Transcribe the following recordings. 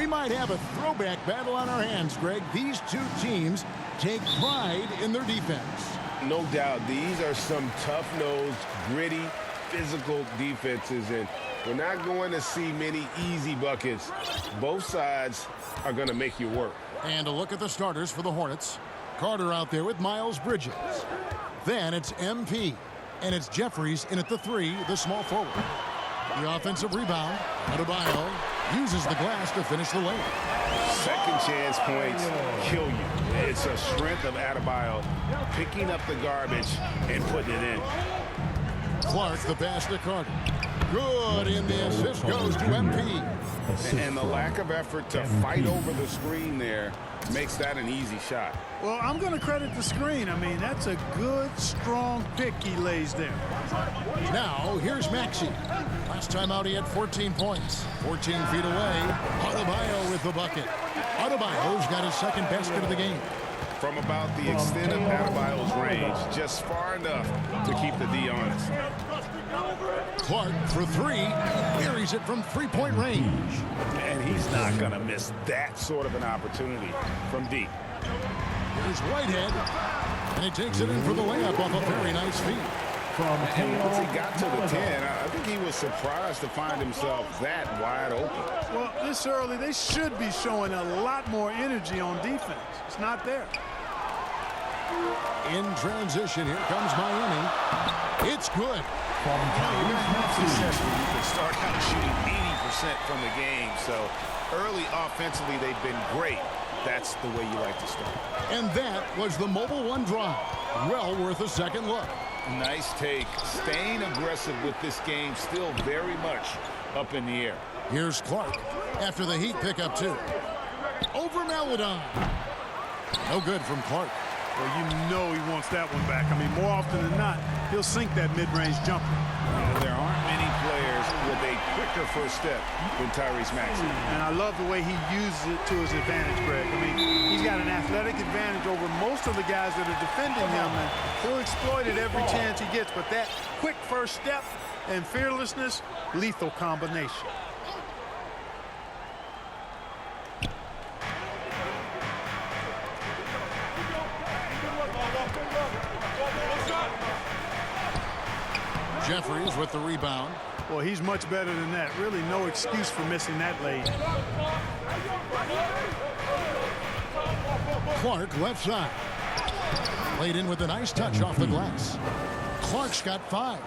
We might have a throwback battle on our hands, Greg. These two teams take pride in their defense. No doubt, these are some tough-nosed, gritty, physical defenses, and we're not going to see many easy buckets. Both sides are going to make you work. And a look at the starters for the Hornets. Carter out there with Miles Bridges. Then it's MP. And it's Jeffries in at the 3, the small forward. The offensive rebound. Adebayo uses the glass to finish the lane. Second chance points kill you. It's a strength of Adebayo picking up the garbage and putting it in. Clark, the pass to Carter. Good, and the assist goes to MP. And the lack of effort to fight over the screen there makes that an easy shot. Well, I'm going to credit the screen. I mean, that's a good, strong pick he lays there. Now, here's Maxey. Last time out, he had 14 points. 14 feet away, Adebayo with the bucket. Adebayo's got his second basket of the game. From about the extent of Adebayo's range, just far enough to keep the D honest. Clark for 3, buries it from three-point range. And he's not going to miss that sort of an opportunity from deep. Here's Whitehead, and he takes it in for the layup off a very nice feed. And once he got to the 10, I think he was surprised to find himself that wide open. Well, this early, they should be showing a lot more energy on defense. It's not there. In transition, here comes Miami. It's good. You're going to have success when you can start out shooting 80% from the game. So early offensively, they've been great. That's the way you like to start. And that was the Mobile One drive. Well worth a second look. Nice take. Staying aggressive with this game still very much up in the air. Here's Clark after the Heat pick up 2. Over Maledon. No good from Clark. Well, you know he wants that one back. I mean, more often than not, he'll sink that mid-range jumper. There aren't many players with a quicker first step than Tyrese Maxey. And I love the way he uses it to his advantage, Greg. I mean, he's got an athletic advantage over most of the guys that are defending him, and he'll exploit it every chance he gets. But that quick first step and fearlessness, lethal combination. Jeffries with the rebound. Well, he's much better than that. Really no excuse for missing that lane. Clark left side. Laid in with a nice touch off the glass. Clark's got 5.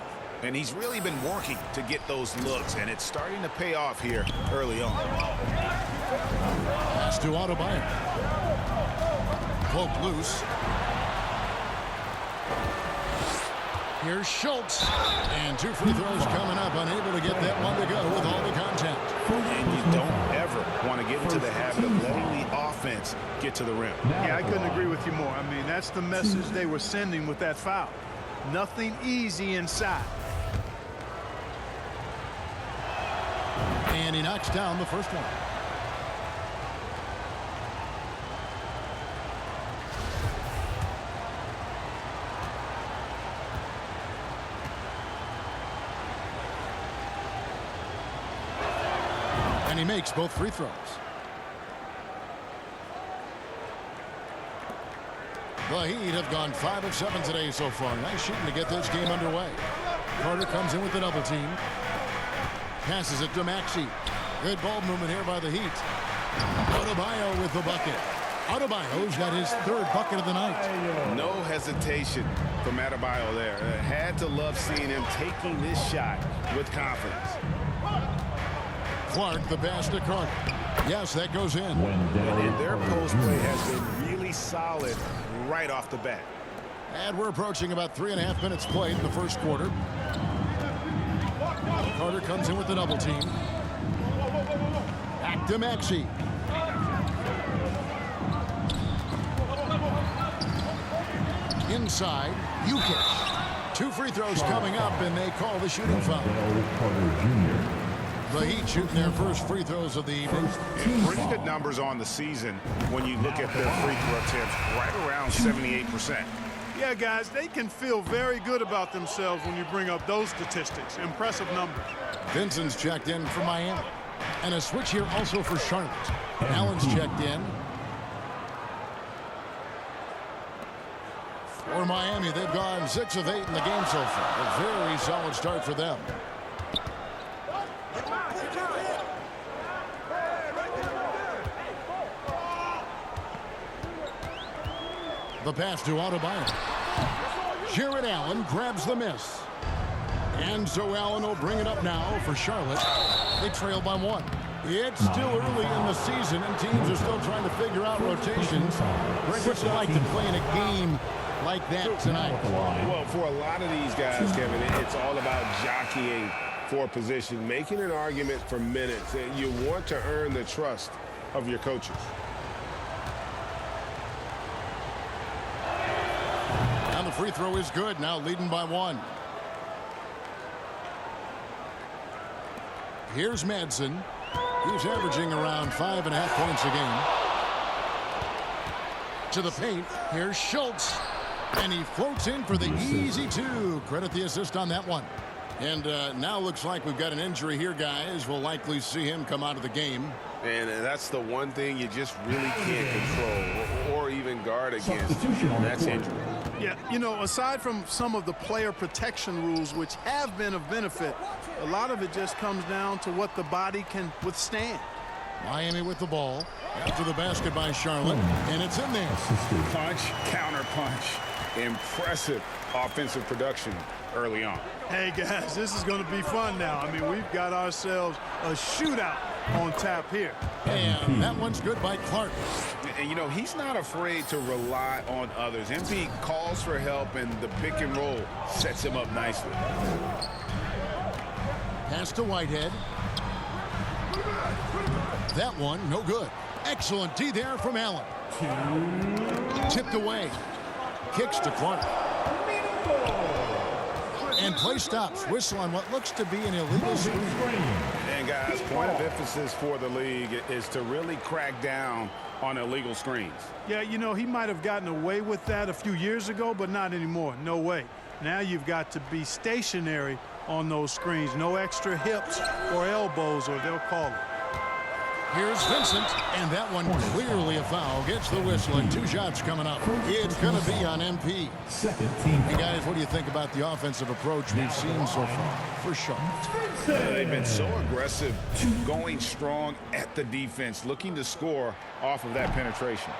And he's really been working to get those looks, and it's starting to pay off here early on. Pass to Adebayo. Poke loose. Here's Schultz. And 2 free throws coming up. Unable to get that one to go with all the contact. And you don't ever want to get into the habit of letting the offense get to the rim. Yeah, I couldn't agree with you more. I mean, that's the message they were sending with that foul. Nothing easy inside. And he knocks down the first one. And he makes both free throws. The Heat have gone 5 of 7 today so far. Nice shooting to get this game underway. Carter comes in with the double team. Passes it to Maxey. Good ball movement here by the Heat. Adebayo with the bucket. Adebayo's got his 3rd bucket of the night. No hesitation from Adebayo there. Had to love seeing him taking this shot with confidence. Clark, the pass to Carter. Yes, that goes in. And their post play has been really solid right off the bat. And we're approaching about 3.5 minutes played in the first quarter. Carter comes in with the double team. Back to Maxey. Inside, Jokic. 2 free throws coming up, and they call the shooting foul. The Heat shooting their first free throws of the evening. Pretty good numbers on the season when you look at their free throw attempts, right around 78%. Yeah, guys, they can feel very good about themselves when you bring up those statistics. Impressive numbers. Vincent's checked in for Miami. And a switch here also for Charlotte. Allen's checked in. For Miami, they've gone 6 of 8 in the game so far. A very solid start for them. The pass to Adebayo. Jared Allen grabs the miss. And so Allen will bring it up now for Charlotte. They trail by 1. It's still early in the season, and teams are still trying to figure out rotations. Greg, what's it like to play in a game like that tonight? Well, for a lot of these guys, Kevin, it's all about jockeying for position, making an argument for minutes. You want to earn the trust of your coaches. And the free throw is good, now leading by 1. Here's Madsen. He's averaging around 5.5 points a game. To the paint. Here's Schultz. And he floats in for the easy 2. Credit the assist on that one. And now looks like we've got an injury here, guys. We'll likely see him come out of the game. And that's the one thing you just really can't control or even guard against. That's injury. Yeah, you know, aside from some of the player protection rules, which have been of benefit, a lot of it just comes down to what the body can withstand. Miami with the ball. After the basket by Charlotte. And it's in there. Punch, counter punch. Impressive offensive production early on. Hey, guys, this is going to be fun now. I mean, we've got ourselves a shootout on tap here. And that one's good by Clark. And, you know, he's not afraid to rely on others. MP calls for help, and the pick and roll sets him up nicely. Pass to Whitehead. That one, no good. Excellent D there from Allen. Tipped away. Kicks to Clark. And play stops. Whistle on what looks to be an illegal screen. And, guys, point of emphasis for the league is to really crack down on illegal screens. Yeah, you know, he might have gotten away with that a few years ago, but not anymore. No way. Now you've got to be stationary on those screens. No extra hips or elbows, or they'll call it. Here's Vincent, and that one clearly a foul. Gets the whistle, and 2 shots coming up. It's going to be on MP. Hey, guys, what do you think about the offensive approach we've seen so far for Charlotte? They've been so aggressive, going strong at the defense, looking to score off of that penetration.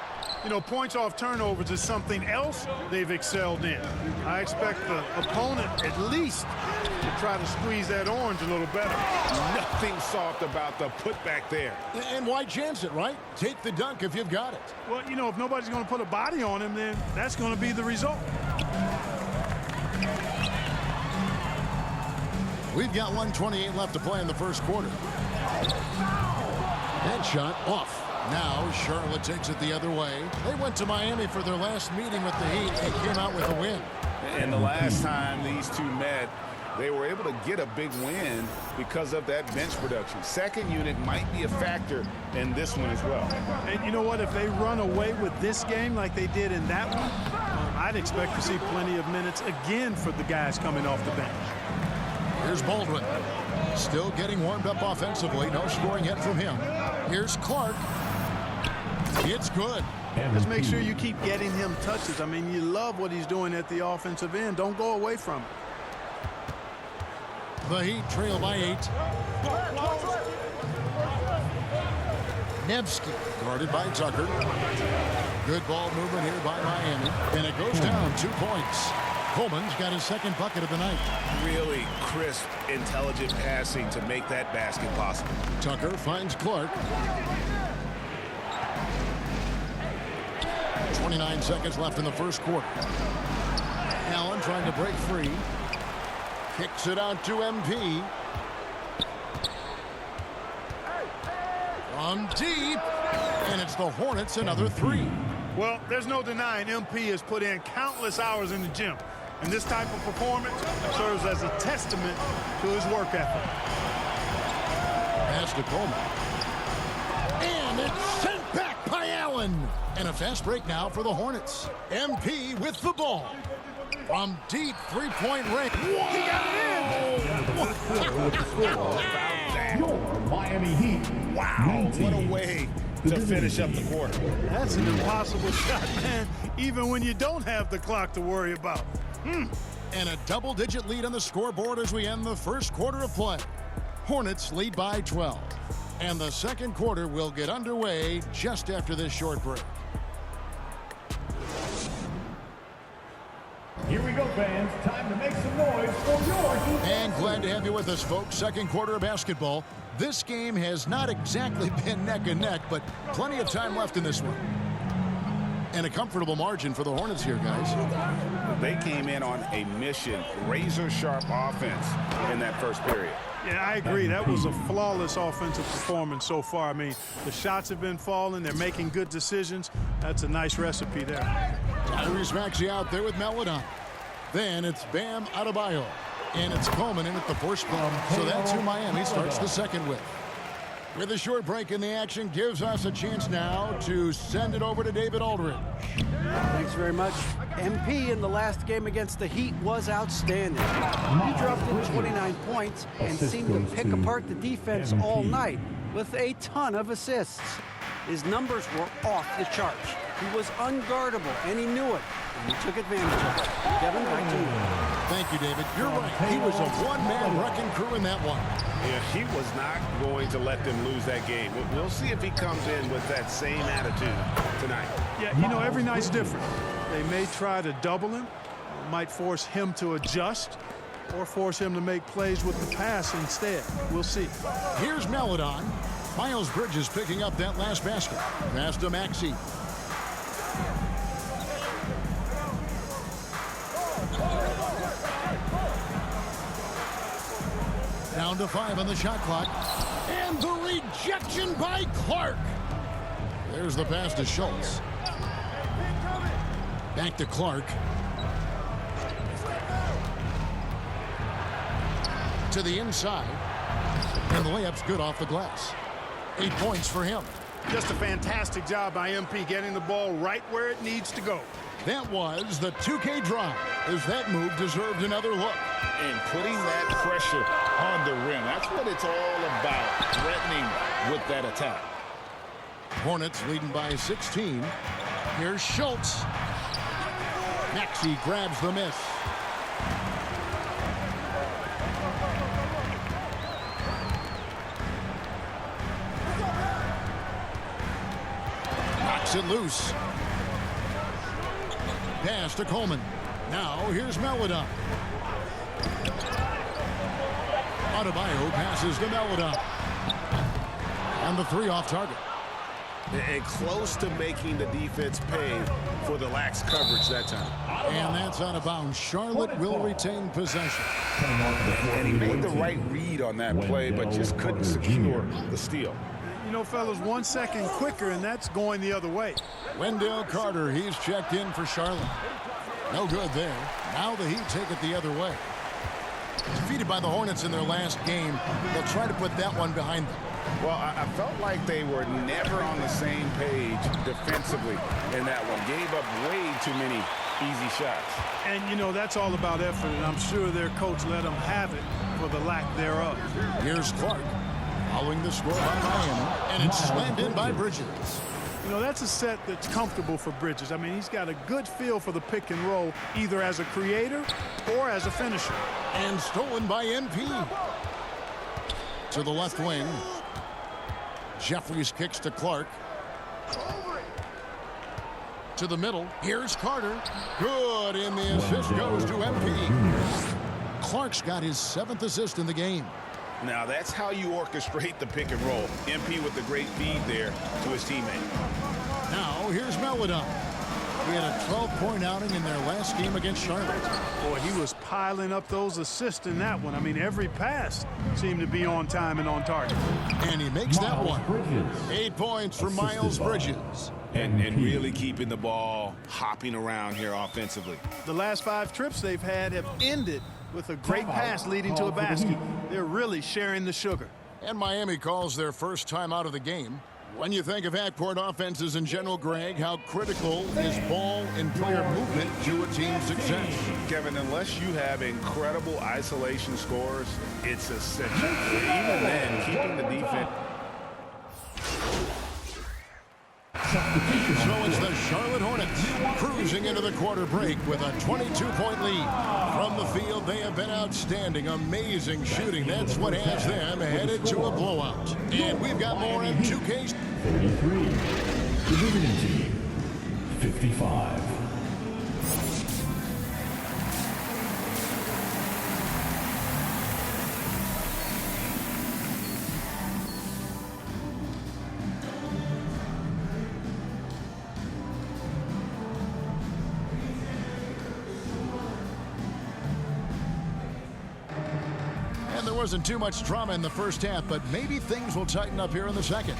You know, points off turnovers is something else they've excelled in. I expect the opponent at least to try to squeeze that orange a little better. Nothing soft about the putback there. And why chance it, right? Take the dunk if you've got it. Well, you know, if nobody's going to put a body on him, then that's going to be the result. We've got 1:28 left to play in the first quarter. That shot off. Now Charlotte takes it the other way. They went to Miami for their last meeting with the Heat and came out with a win. And the last time these two met, they were able to get a big win because of that bench production. Second unit might be a factor in this one as well. And you know what? If they run away with this game like they did in that one, I'd expect to see plenty of minutes again for the guys coming off the bench. Here's Baldwin. Still getting warmed up offensively. No scoring yet from him. Here's Clark. It's good. Just make sure you keep getting him touches. I mean, you love what he's doing at the offensive end. Don't go away from it. The Heat trail by 8. Nevsky guarded by Tucker. Good ball movement here by Miami. And it goes down 2 points. Coleman's got his second bucket of the night. Really crisp, intelligent passing to make that basket possible. Tucker finds Clark. 29 seconds left in the first quarter. Allen trying to break free. Kicks it out to MP. From deep. And it's the Hornets another 3. Well, there's no denying MP has put in countless hours in the gym. And this type of performance serves as a testament to his work ethic. Pass to Coleman. And it's sent back by Allen. And a fast break now for the Hornets. MP with the ball. From deep three-point range. He got it in! Miami Heat. Wow, what a way to finish up the quarter. That's an impossible shot, man, even when you don't have the clock to worry about. And a double-digit lead on the scoreboard as we end the first quarter of play. Hornets lead by 12. And the second quarter will get underway just after this short break. Here we go, fans. Time to make some noise for your Heat. And glad to have you with us, folks. Second quarter of basketball. This game has not exactly been neck and neck, but plenty of time left in this one. And a comfortable margin for the Hornets here, guys. They came in on a mission, razor-sharp offense in that first period. Yeah, I agree. That was a flawless offensive performance so far. I mean, the shots have been falling. They're making good decisions. That's a nice recipe there. Tyrese Maxey out there with Melodon. Then it's Bam Adebayo. And it's Coleman in at the force play. So that's who Miami starts the second with. With a short break in the action, gives us a chance now to send it over to David Aldridge. Thanks very much. MP in the last game against the Heat was outstanding. He dropped in 29 points and seemed to pick apart the defense all night with a ton of assists. His numbers were off the charts. He was unguardable, and he knew it, and he took advantage of it. Kevin, back to you. Thank you, David. You're right. He was a one-man wrecking crew in that one. Yeah, he was not going to let them lose that game. We'll see if he comes in with that same attitude tonight. Yeah, you know, every night's different. They may try to double him, might force him to adjust, or force him to make plays with the pass instead. We'll see. Here's Melodon. Miles Bridges picking up that last basket. Pass to Maxey. Down to 5 on the shot clock. And the rejection by Clark. There's the pass to Schultz. Back to Clark. To the inside. And the layup's good off the glass. 8 points for him. Just a fantastic job by MP getting the ball right where it needs to go. That was the 2K drive, as that move deserved another look. And putting that pressure on the rim. That's what it's all about, threatening with that attack. Hornets leading by 16. Here's Schultz. Maxey grabs the miss. Knocks it loose. Pass to Coleman. Now here's Melodon. Adebayo passes to Melodon. And the 3 off target. And close to making the defense pay for the lax coverage that time. And that's out of bounds. Charlotte will retain possession. And he made the right read on that play, but just couldn't secure the steal. You know, fellas, 1 second quicker, and that's going the other way. Wendell Carter, he's checked in for Charlotte. No good there. Now the Heat take it the other way. Defeated by the Hornets in their last game, they'll try to put that one behind them. Well, I felt like they were never on the same page defensively in that one. Gave up way too many easy shots. And, you know, that's all about effort, and I'm sure their coach let them have it for the lack thereof. Here's Clark, following the score by Miami, and it's slammed in by Bridges. You know, that's a set that's comfortable for Bridges. I mean, he's got a good feel for the pick and roll, either as a creator or as a finisher. And stolen by MP. To the left wing. Jeffries kicks to Clark. To the middle. Here's Carter. Good, and the assist goes to MP. Clark's got his 7th assist in the game. Now that's how you orchestrate the pick and roll. MP with the great feed there to his teammate. Now here's Melodon. He had a 12-point outing in their last game against Charlotte. Boy, he was piling up those assists in that one. I mean, every pass seemed to be on time and on target. And he makes that one. 8 points for Miles Bridges. And really keeping the ball hopping around here offensively. The last 5 trips they've had have ended with a great pass leading to a basket. They're really sharing the sugar. And Miami calls their first time out of the game. When you think of half-court offenses in general, Greg, how critical is ball and player movement to a team's success? Kevin, unless you have incredible isolation scores, it's essential. Even then, keeping the defense. So it's the Charlotte Hornets cruising into the quarter break with a 22-point lead. From the field, they have been outstanding, amazing shooting. That's what has them headed to a blowout. And we've got more in 2K. 33. Division team, 55. There wasn't too much drama in the first half, but maybe things will tighten up here in the second.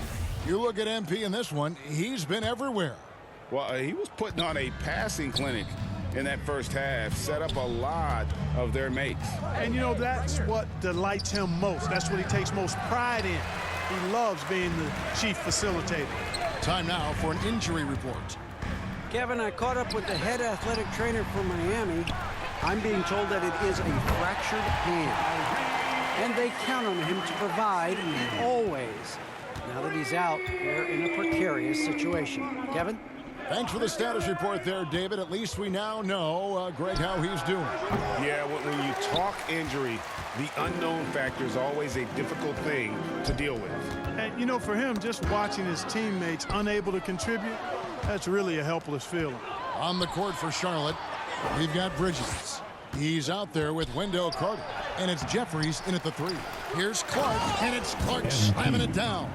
You look at MP in this one, he's been everywhere. Well, he was putting on a passing clinic in that first half, set up a lot of their mates. And, you know, that's what delights him most. That's what he takes most pride in. He loves being the chief facilitator. Time now for an injury report. Kevin, I caught up with the head athletic trainer for Miami. I'm being told that it is a fractured hand. And they count on him to provide always. Now that he's out, they're in a precarious situation. Kevin? Thanks for the status report there, David. At least we now know, Greg, how he's doing. Yeah, when you talk injury, the unknown factor is always a difficult thing to deal with. And, you know, for him, just watching his teammates unable to contribute, that's really a helpless feeling. On the court for Charlotte, we've got Bridges. He's out there with Wendell Carter, and it's Jeffries in at the 3. Here's Clark, and it's Clark slamming it down.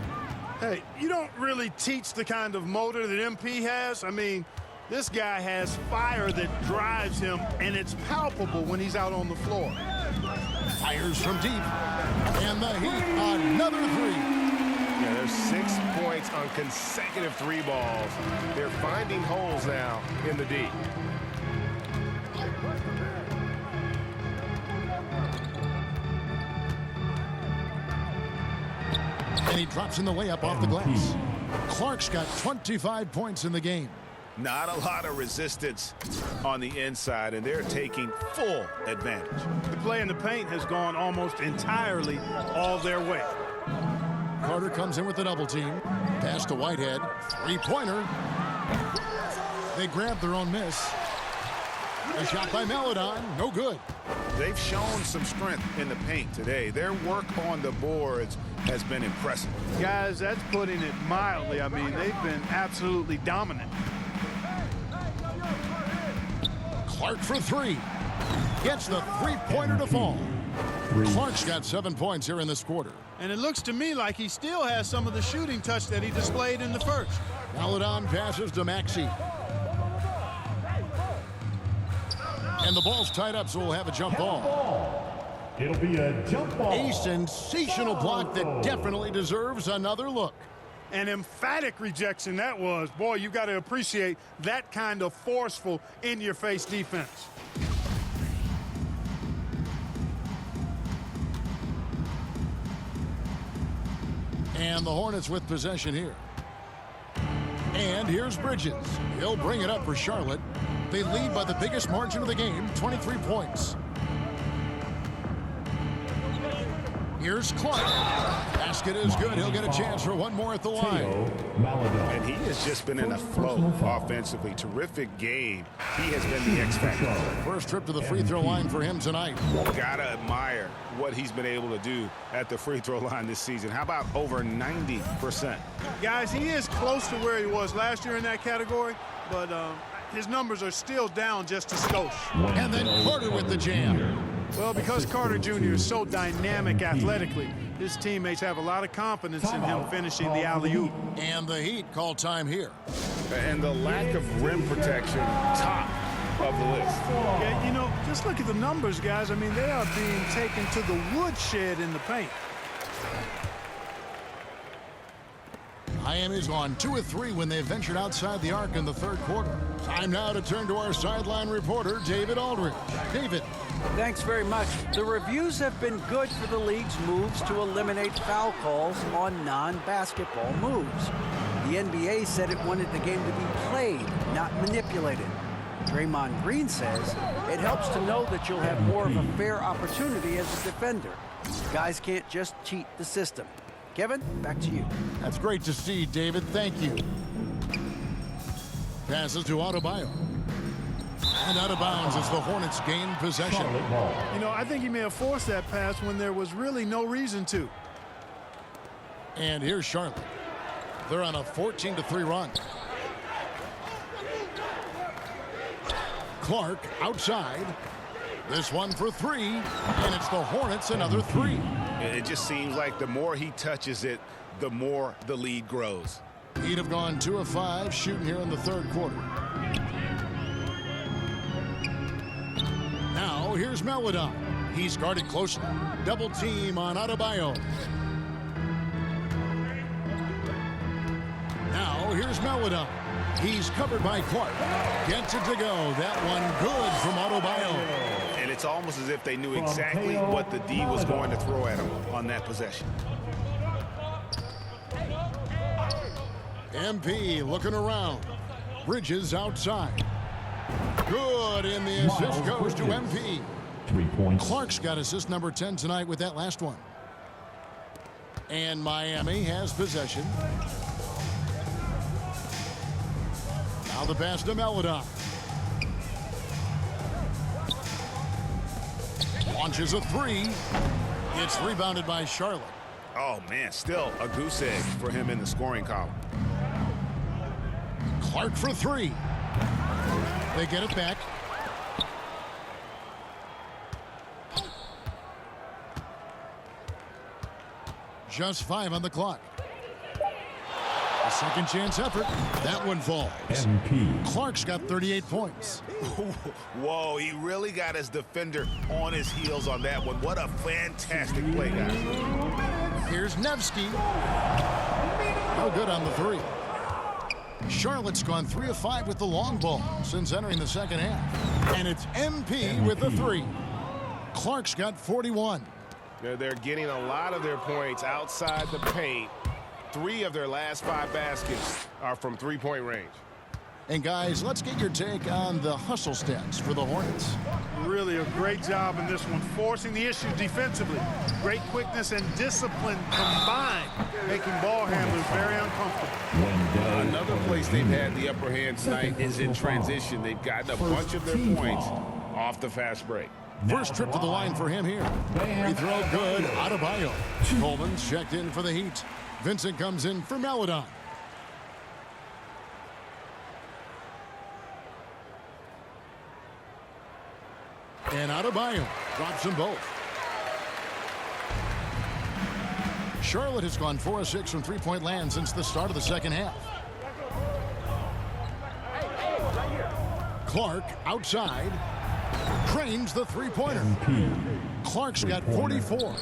Hey, you don't really teach the kind of motor that MP has. I mean, this guy has fire that drives him, and it's palpable when he's out on the floor. Fires from deep, and the Heat, another 3. Yeah, there's 6 points on consecutive 3 balls. They're finding holes now in the D. And he drops in the layup off the glass. Clark's got 25 points in the game. Not a lot of resistance on the inside, and they're taking full advantage. The play in the paint has gone almost entirely all their way. Carter comes in with the double team. Pass to Whitehead. 3-pointer. They grab their own miss. A shot by Maledon. No good. They've shown some strength in the paint today. Their work on the boards has been impressive. Guys, that's putting it mildly. I mean, they've been absolutely dominant. Clark for 3. Gets the 3-pointer to fall. Clark's got 7 points here in this quarter. And it looks to me like he still has some of the shooting touch that he displayed in the first. Maledon passes to Maxey. And the ball's tied up, so we'll have a jump ball. It'll be a jump ball. A sensational block that definitely deserves another look. An emphatic rejection that was. Boy, you got to appreciate that kind of forceful, in-your-face defense. And the Hornets with possession here. And here's Bridges. He'll bring it up for Charlotte. They lead by the biggest margin of the game, 23 points. Here's Clark. Basket is good. He'll get a chance for one more at the line. And he has just been in a flow offensively. Terrific game. He has been the X factor. First trip to the free throw line for him tonight. Gotta admire what he's been able to do at the free throw line this season. How about over 90%? Guys, he is close to where he was last year in that category, but his numbers are still down just a skosh. And then Carter with the jam. Well, because Carter Jr. is so dynamic athletically, his teammates have a lot of confidence in him finishing the alley-oop. And the Heat call time here. And the lack of rim protection, top of the list. Yeah, you know, just look at the numbers, guys. I mean, they are being taken to the woodshed in the paint. Miami's on 2 of 3 when they ventured outside the arc in the third quarter. Time now to turn to our sideline reporter, David Aldridge. David. Thanks very much. The reviews have been good for the league's moves to eliminate foul calls on non-basketball moves. The NBA said it wanted the game to be played, not manipulated. Draymond Green says it helps to know that you'll have more of a fair opportunity as a defender. Guys can't just cheat the system. Kevin, back to you. That's great to see, David. Thank you. Passes to Adebayo. And out of bounds as the Hornets gain possession. You know, I think he may have forced that pass when there was really no reason to. And here's Charlotte. They're on a 14-3 run. Clark outside. This one for three, and it's the Hornets another three. It just seems like the more he touches it, the more the lead grows. He'd have gone 2 of 5 shooting here in the third quarter. Now here's Maledon. He's guarded closely. Double team on Adebayo. Now here's Maledon. He's covered by Clark. Gets it to go. That one good from Adebayo. And it's almost as if they knew exactly what the D was going to throw at him on that possession. MP looking around. Bridges outside. Good, and the assist goes to MP. 3 points. Clark's got assist number 10 tonight with that last one. And Miami has possession. Now the pass to Maledon. Launches a three. It's rebounded by Charlotte. Oh, man, still a goose egg for him in the scoring column. Clark for three. They get it back. Just 5 on the clock. A second chance effort. That one falls. MP. Clark's got 38 points. Whoa, he really got his defender on his heels on that one. What a fantastic play, guys. Here's Nevsky. No good on the three. Charlotte's gone 3 of 5 with the long ball since entering the second half. And it's MP with the three. Clark's got 41. They're getting a lot of their points outside the paint. 3 of their last 5 baskets are from three-point range. And guys, let's get your take on the hustle stats for the Hornets. Really a great job in this one, forcing the issue defensively. Great quickness and discipline combined, making ball handlers very uncomfortable. Another place they've had the upper hand tonight is in transition. They've gotten a bunch of their points off the fast break. First trip to the line for him here. Free throw good. Adebayo. Coleman's checked in for the Heat. Vincent comes in for Maledon. And Adebayo drops them both. Charlotte has gone 4 of 6 from three-point land since the start of the second half. Clark outside. Drains the three-pointer. Clark's got 44.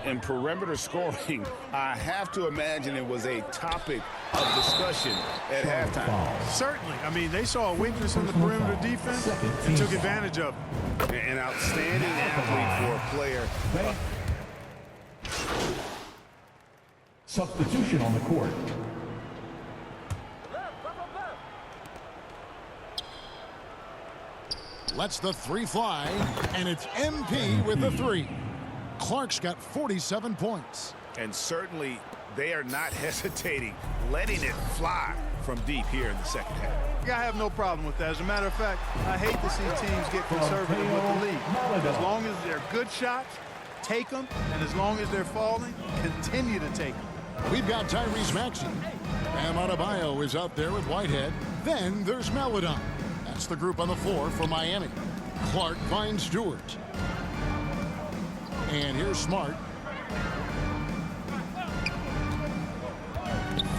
In perimeter scoring, I have to imagine it was a topic of discussion at halftime. Certainly. I mean, they saw a weakness in the perimeter defense and took advantage of it. An outstanding athlete for a player. Substitution on the court. Lets the three fly, and it's MP with the three. Clark's got 47 points. And certainly they are not hesitating, letting it fly from deep here in the second half. I have no problem with that. As a matter of fact, I hate to see teams get conservative with the lead. As long as they're good shots, take them, and as long as they're falling, continue to take them. We've got Tyrese Maxey. Bam Adebayo is out there with Whitehead. Then there's Maledon. That's the group on the floor for Miami. Clark finds Stewart. And here's Smart.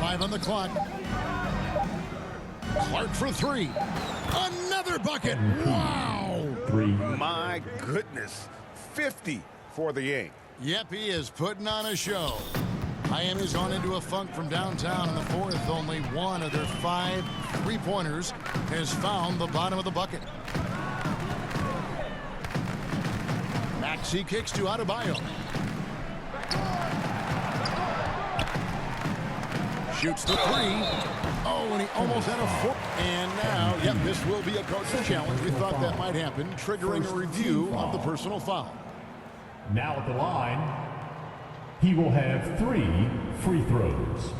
5 on the clock. Clark for three. Another bucket. Wow. 3. My goodness. 50 for the game. Yep, he is putting on a show. Miami's gone into a funk from downtown in the fourth. Only one of their 5 three-pointers has found the bottom of the bucket. Maxey kicks to Adebayo. Shoots the three. Oh, and he almost had a foot. And now, yep, this will be a coach's challenge. We thought that might happen, triggering a review of the personal foul. Now at the line, he will have 3 free throws.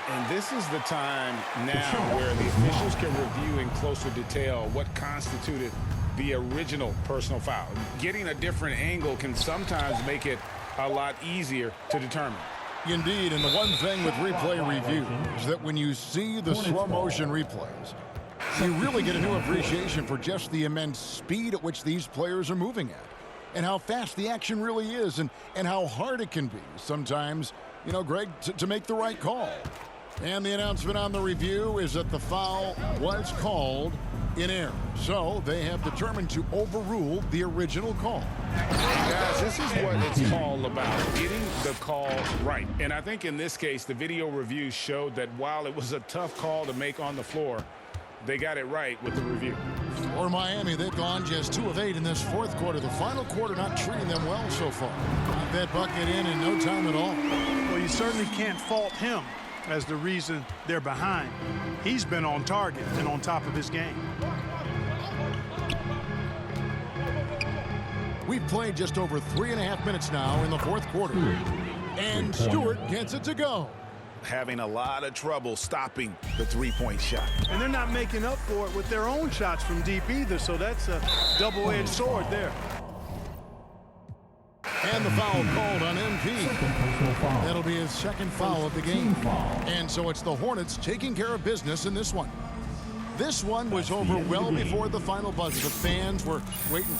And this is the time now where the officials can review in closer detail what constituted the original personal foul. Getting a different angle can sometimes make it a lot easier to determine. Indeed, and the one thing with replay review is that when you see the slow motion replays, you really get a new appreciation for just the immense speed at which these players are moving at, and how fast the action really is, and how hard it can be sometimes, you know, Greg, to make the right call. And the announcement on the review is that the foul was called in error. So they have determined to overrule the original call. Guys, this is what it's all about, getting the call right. And I think in this case, the video review showed that while it was a tough call to make on the floor, they got it right with the review. For Miami, they've gone just 2 of 8 in this fourth quarter. The final quarter not treating them well so far. Got that bucket in no time at all. Well, you certainly can't fault him as the reason they're behind. He's been on target and on top of his game. We've played just over 3.5 minutes now in the fourth quarter. And Stewart gets it to go. Having a lot of trouble stopping the three-point shot. And they're not making up for it with their own shots from deep either, so that's a double-edged sword there. And the foul called on MP. That'll be his second foul of the game. And so it's the Hornets taking care of business in this one. This one was over well before the final buzzer. The fans were waiting